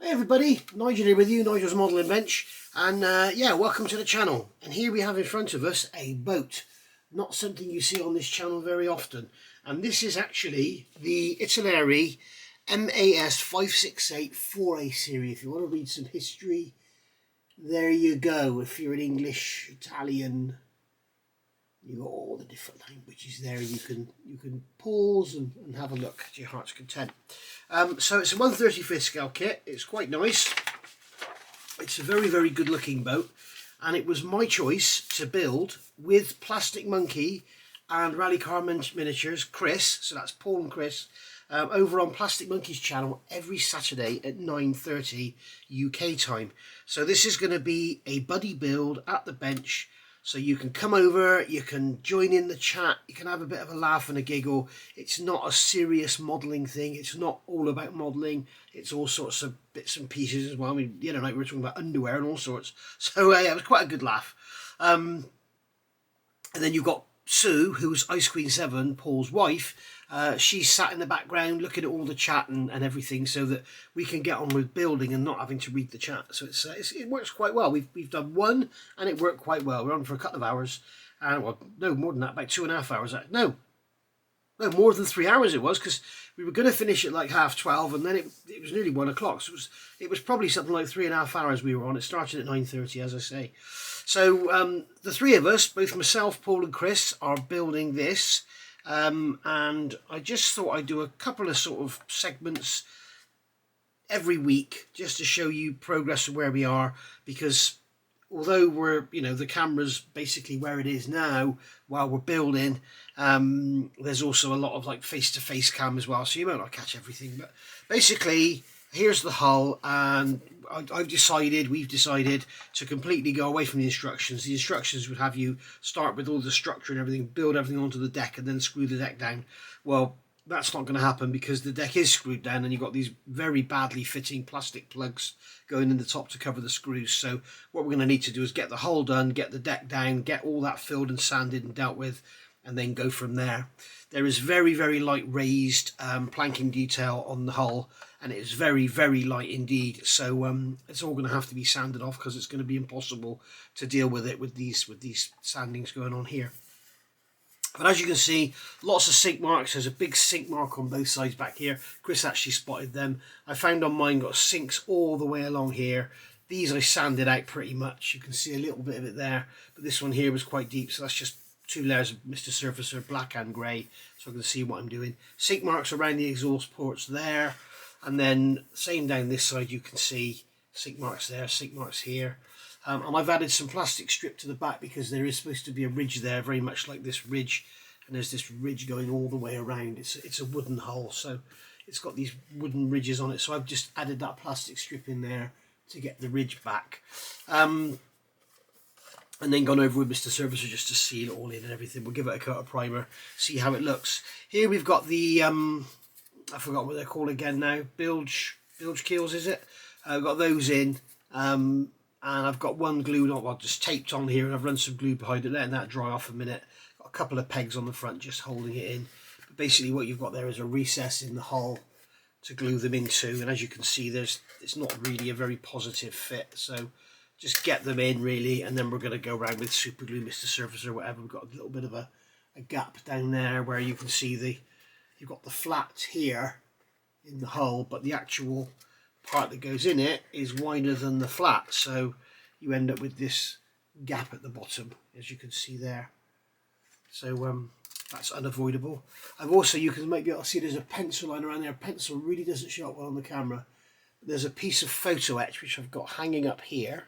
Hey everybody, Nigel here with you, Nigel's Modelling Bench, and yeah, welcome to the channel. And here we have in front of us a boat, not something you see on this channel very often. And this is actually the Italeri MAS 568 4A series. If you want to read some history, there you go. If you're an English, Italian, you've got all the different languages there. You can pause and have a look to your heart's content. So it's a 1/35 scale kit. It's quite nice. It's a very, very good looking boat, and it was my choice to build with Plastic Monkey and Rally Car Miniatures, Chris, so that's Paul and Chris, over on Plastic Monkey's channel every Saturday at 9:30 UK time. So this is going to be a buddy build at the bench. So you can come over, you can join in the chat, you can have a bit of a laugh and a giggle. It's not a serious modelling thing. It's not all about modelling. It's all sorts of bits and pieces as well. I mean, you know, like we were talking about underwear and all sorts. So yeah, it was quite a good laugh. And then you've got Sue, who's Ice Queen 7, Paul's wife. She's sat in the background looking at all the chat and everything, so that we can get on with building and not having to read the chat. So it works quite well. We've done one and it worked quite well. We're on for a couple of hours, and well, no more than that, about 2.5 hours. No, more than 3 hours it was, because we were going to finish at like 12:30, and then it was nearly 1 o'clock. So it was probably something like 3.5 hours we were on. It started at 9:30, as I say. So the three of us, both myself, Paul and Chris, are building this. And I just thought I'd do a couple of sort of segments every week just to show you progress of where we are, because although we're, you know, the camera's basically where it is now while we're building, there's also a lot of like face-to-face cam as well, so you might not catch everything. But basically, here's the hull, and we've decided to completely go away from the instructions. The instructions would have you start with all the structure and everything, build everything onto the deck, and then screw the deck down. Well, that's not going to happen, because the deck is screwed down and you've got these very badly fitting plastic plugs going in the top to cover the screws. So what we're going to need to do is get the hull done, get the deck down, get all that filled and sanded and dealt with, and then go from there. There is very, very light raised planking detail on the hull, and it is very, very light indeed. So it's all going to have to be sanded off, because it's going to be impossible to deal with it with these sandings going on here. But as you can see, lots of sink marks. There's a big sink mark on both sides back here. Chris actually spotted them. I found on mine got sinks all the way along here. These I sanded out pretty much. You can see a little bit of it there, but this one here was quite deep, so that's just 2 layers of Mr. Surfacer, black and grey, so I can see what I'm doing. Sink marks around the exhaust ports there, and then same down this side, you can see sink marks there, sink marks here. And I've added some plastic strip to the back, because there is supposed to be a ridge there, very much like this ridge, and there's this ridge going all the way around. It's a wooden hull, so it's got these wooden ridges on it, so I've just added that plastic strip in there to get the ridge back. And then gone over with Mr. Surfacer just to seal it all in and everything. We'll give it a coat of primer, see how it looks. Here we've got the, I forgot what they're called again now, bilge keels, is it? I've got those in, and I've got one glued on, well, just taped on here, and I've run some glue behind it, letting that dry off a minute. Got a couple of pegs on the front just holding it in. But basically what you've got there is a recess in the hull to glue them into, and as you can see, it's not really a very positive fit, so just get them in really, and then we're going to go around with super glue, Mr. Surfacer or whatever. We've got a little bit of a gap down there where you can see you've got the flat here in the hull, but the actual part that goes in it is wider than the flat, so you end up with this gap at the bottom, as you can see there. So that's unavoidable. I've also, you can maybe be able to see there's a pencil line around there. Pencil really doesn't show up well on the camera. There's a piece of photo etch which I've got hanging up here,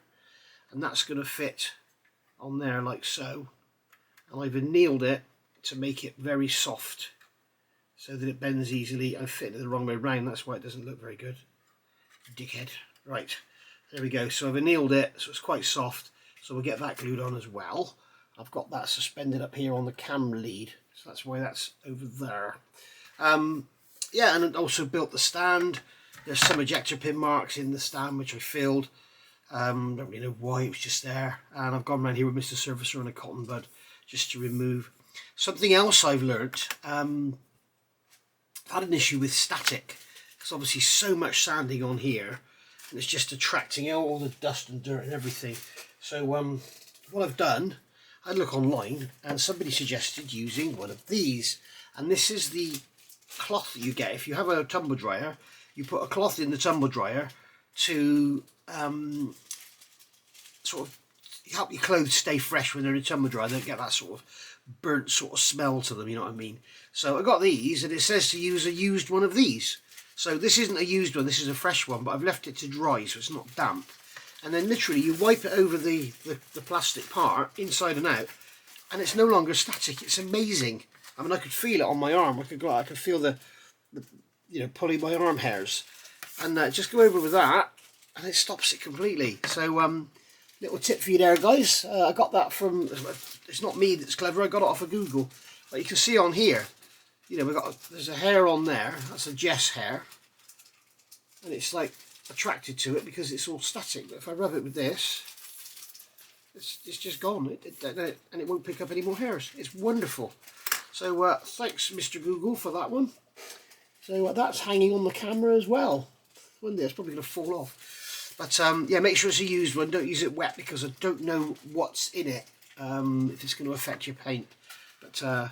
and that's going to fit on there like so, and I've annealed it to make it very soft so that it bends easily. I've fitted it the wrong way round, that's why it doesn't look very good. Dickhead. Right, there we go. So I've annealed it, so it's quite soft, so we'll get that glued on as well. I've got that suspended up here on the camera lead, so that's why that's over there. Yeah, and also built the stand. There's some ejector pin marks in the stand which I filled. Don't really know why, it was just there. And I've gone around here with Mr. Surfacer and a cotton bud just to remove. Something else I've learnt, I've had an issue with static. There's obviously so much sanding on here and it's just attracting out all the dust and dirt and everything. So what I've done, I look online and somebody suggested using one of these, and this is the cloth that you get if you have a tumble dryer. You put a cloth in the tumble dryer to sort of help your clothes stay fresh when they're in a tumble dryer. They don't get that sort of burnt sort of smell to them, you know what I mean? So I got these, and it says to use a used one of these. So this isn't a used one, this is a fresh one, but I've left it to dry so it's not damp. And then literally you wipe it over the plastic part inside and out, and it's no longer static. It's amazing. I mean, I could feel it on my arm. I could feel the you know, pulling my arm hairs, and just go over with that and it stops it completely. So little tip for you there, guys. I got that from, it's not me that's clever, I got it off of Google. But you can see on here, you know, there's a hair on there, that's a Jess hair, and it's like attracted to it because it's all static. But if I rub it with this, it's just gone, and it won't pick up any more hairs. It's wonderful. So thanks, Mr. Google, for that one. So that's hanging on the camera as well. One day it's probably going to fall off. But yeah, make sure it's a used one. Don't use it wet because I don't know what's in it, if it's going to affect your paint. But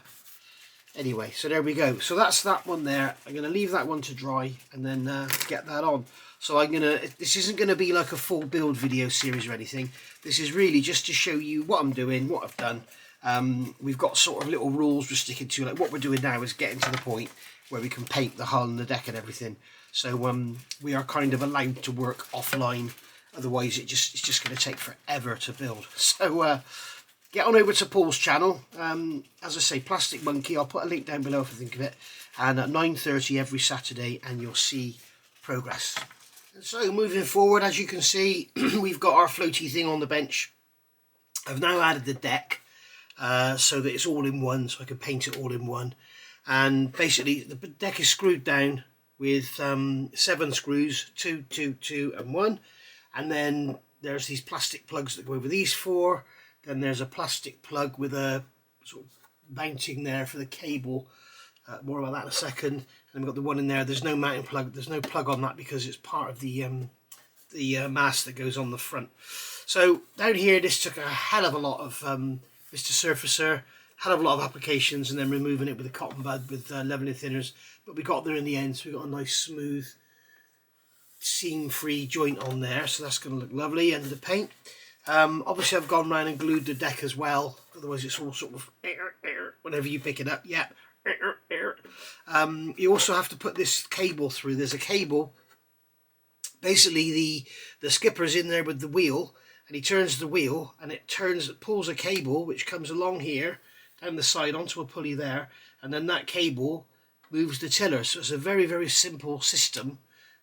anyway, so there we go. So that's that one there. I'm going to leave that one to dry and then get that on. So this isn't going to be like a full build video series or anything. This is really just to show you what I'm doing, what I've done. We've got sort of little rules we're sticking to. Like what we're doing now is getting to the point where we can paint the hull and the deck and everything. So we are kind of allowed to work offline. Otherwise it's just going to take forever to build. So get on over to Paul's channel. As I say, Plastic Monkey. I'll put a link down below if I think of it. And at 9:30 every Saturday, and you'll see progress. And so moving forward, as you can see, we've got our floaty thing on the bench. I've now added the deck so that it's all in one, so I can paint it all in one. And basically the deck is screwed down with 7 screws, 2, 2, 2 and 1. And then there's these plastic plugs that go over these 4. Then there's a plastic plug with a sort of mounting there for the cable. More about that in a second. And then we've got the one in there. There's no mounting plug. There's no plug on that because it's part of the mast that goes on the front. So down here, this took a hell of a lot of Mr. Surfacer, hell of a lot of applications, and then removing it with a cotton bud with leveling thinners. But we got there in the end, so we got a nice smooth seam-free joint on there. So that's going to look lovely under the paint. Obviously I've gone around and glued the deck as well, otherwise it's all sort of whenever you pick it up. Yeah. You also have to put this cable through. There's a cable, basically the skipper's in there with the wheel, and he turns the wheel and it pulls a cable which comes along here down the side onto a pulley there, and then that cable moves the tiller. So it's a very, very simple system,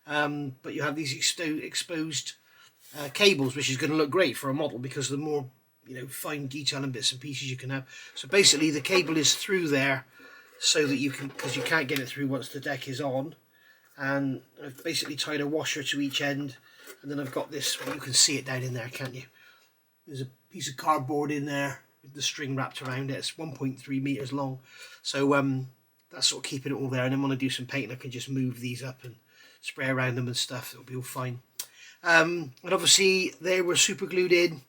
but you have these exposed cables, which is going to look great for a model because the more, you know, fine detail and bits and pieces you can have. So basically the cable is through there so that you can, because you can't get it through once the deck is on. And I've basically tied a washer to each end, and then I've got this, well, you can see it down in there, can't you? There's a piece of cardboard in there with the string wrapped around it. It's 1.3 meters long. So that's sort of keeping it all there. And then when I do some painting, I can just move these up and spray around them and stuff. It'll be all fine. And obviously they were super glued in,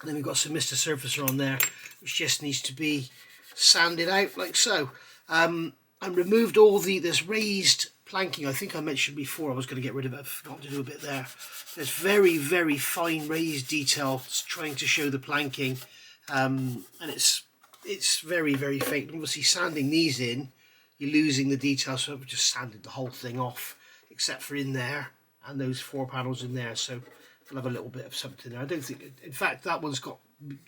and then we've got some Mr. Surfacer on there which just needs to be sanded out like so. And removed all this raised planking. I think I mentioned before I was going to get rid of it. I forgot to do a bit there. There's very, very fine raised details trying to show the planking, and it's very, very faint. Obviously sanding these in, you're losing the detail, so I've just sanded the whole thing off except for in there and those 4 panels in there. So I'll have a little bit of something there. I don't think, in fact, that one's got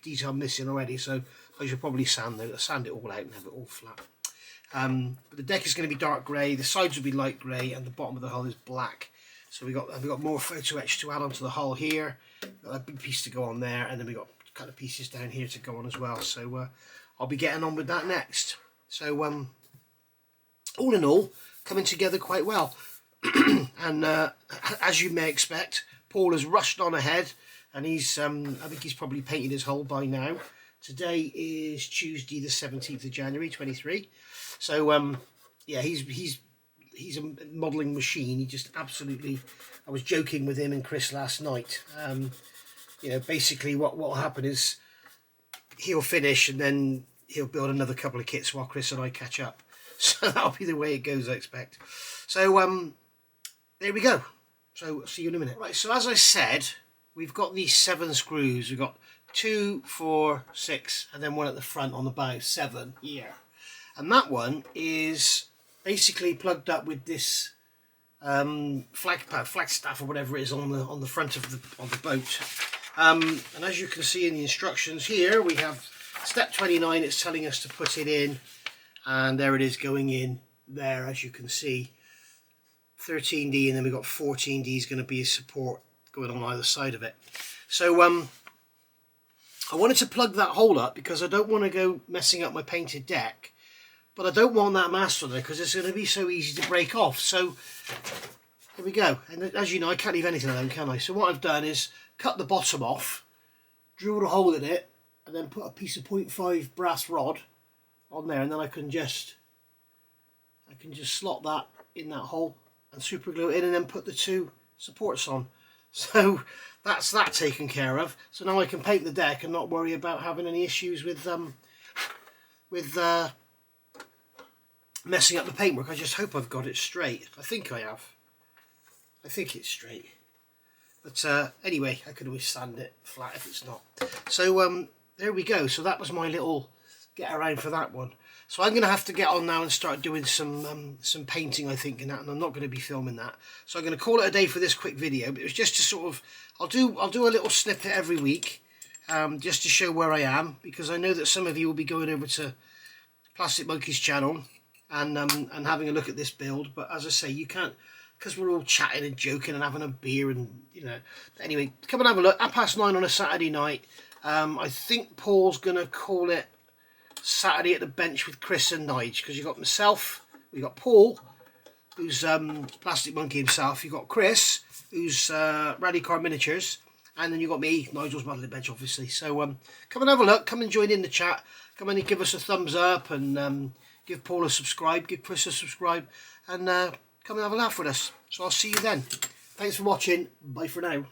detail missing already, so I should probably sand it all out and have it all flat. But the deck is going to be dark grey, the sides will be light grey, and the bottom of the hull is black. So we've got more photo etch to add onto the hull here. Got a big piece to go on there, and then we've got kind of pieces down here to go on as well. So I'll be getting on with that next. So all in all, coming together quite well. And as you may expect, Paul has rushed on ahead, and he's I think he's probably painted his hull by now. Today is Tuesday the 17th of January 23. So yeah, he's he's a modelling machine. He just absolutely, I was joking with him and Chris last night. You know, basically what will happen is he'll finish and then he'll build another couple of kits while Chris and I catch up. So that'll be the way it goes, I expect. So there we go. So I'll see you in a minute. Right, so as I said, we've got these 7 screws. We've got 2, 4, 6, and then one at the front on the bow, 7 here. And that one is basically plugged up with this flagstaff or whatever it is on the front of the boat. And as you can see in the instructions here, we have step 29. It's telling us to put it in, and there it is going in there, as you can see. 13D, and then we've got 14D is going to be a support going on either side of it. So I wanted to plug that hole up because I don't want to go messing up my painted deck, but I don't want that mast on there because it's going to be so easy to break off. So here we go. And as you know, I can't leave anything alone, can I? So what I've done is cut the bottom off, drilled a hole in it, and then put a piece of 0.5 brass rod on there, and then I can just slot that in that hole and super glue it in, and then put the 2 supports on. So that's that taken care of. So now I can paint the deck and not worry about having any issues with messing up the paintwork. I just hope I've got it straight. I think I have. I think it's straight. But anyway, I could always sand it flat if it's not. So there we go. So that was my little get around for that one. So I'm going to have to get on now and start doing some painting, I think, in that, and I'm not going to be filming that. So I'm going to call it a day for this quick video. But it was just to sort of, I'll do a little snippet every week, just to show where I am, because I know that some of you will be going over to Plastic Monkey's channel and having a look at this build. But as I say, you can't, because we're all chatting and joking and having a beer and, you know. Anyway, come and have a look. 9:30 on a Saturday night. I think Paul's going to call it Saturday at the bench with Chris and Nige, because you've got myself, we've got Paul, who's Plastic Monkey himself, you've got Chris, who's Rally Car Miniatures, and then you've got me, Nigel's modelling bench, obviously. So come and have a look, come and join in the chat, come and give us a thumbs up, and give Paul a subscribe, give Chris a subscribe, and come and have a laugh with us. So I'll see you then. Thanks for watching, bye for now.